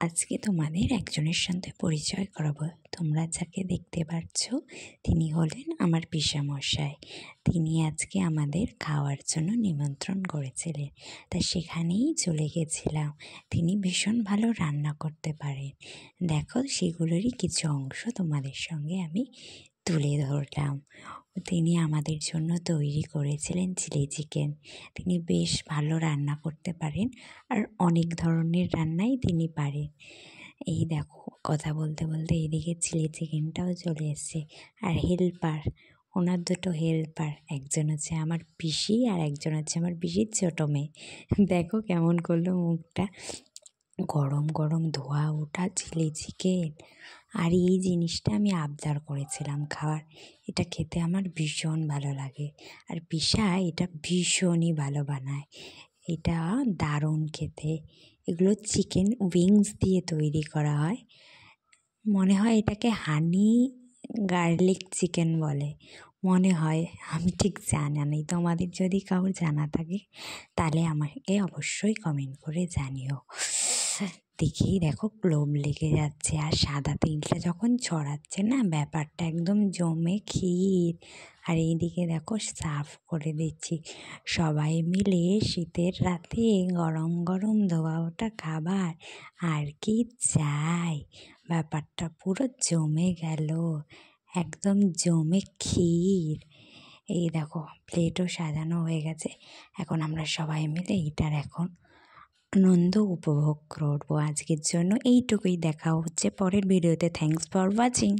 আজকে তোমাদের একজনের সাথে পরিচয় করাবো। তোমরা যাকে দেখতে পাচ্ছ তিনি হলেন আমার পিসামশাই। তিনি আজকে আমাদের খাওয়ার জন্য নিমন্ত্রণ করেছিলেন, তা সেখানেই চলে গেছিলাম। তিনি ভীষণ ভালো রান্না করতে পারেন। দেখো, সেগুলোরই কিছু অংশ তোমাদের সঙ্গে আমি তুলে ধরলাম। তিনি আমাদের জন্য তৈরি করেছিলেন চিলি চিকেন। তিনি বেশ ভালো রান্না করতে পারেন, আর অনেক ধরনের রান্নাই তিনি পারেন। এই দেখো, কথা বলতে বলতে এইদিকে চিলি চিকেনটাও চলে এসছে। আর হেল্পার, ওনার দুটো হেল্পার, একজন হচ্ছে আমার পিসি আর একজন হচ্ছে আমার পিসির ছোটো মেয়ে। দেখো কেমন করলো মুখটা। গরম গরম ধোয়া ওঠা চিলি চিকেন, আর এই জিনিসটা আমি আবদার করেছিলাম খাওয়ার। এটা খেতে আমার ভীষণ ভালো লাগে, আর পিসা এটা ভীষণই ভালো বানায়। এটা দারুণ খেতে। এগুলো চিকেন উইংস দিয়ে তৈরি করা হয়। মনে হয় এটাকে হানি গার্লিক চিকেন বলে, মনে হয়। আমি ঠিক জানা নেই, তোমাদের যদি কারোর জানা থাকে তাহলে আমাকে অবশ্যই কমেন্ট করে জানিও। দেখেই দেখো লোভ লেগে যাচ্ছে, আর সাদা তেলটা যখন ছড়াচ্ছে না, ব্যাপারটা একদম জমে ক্ষীর। আর এইদিকে দেখো সার্ভ করে দিচ্ছি। সবাই মিলে শীতের রাতে গরম গরম ধোয়া ওঠা খাবার, আর কি চাই। ব্যাপারটা পুরো জমে গেল, একদম জমে ক্ষীর। এই দেখো প্লেটও সাজানো হয়ে গেছে। এখন আমরা সবাই মিলে এটার এখন আনন্দ উপভোগ করবো। আজকের জন্য এইটুকুই। দেখা হচ্ছে পরের ভিডিওতে। Thanks for watching.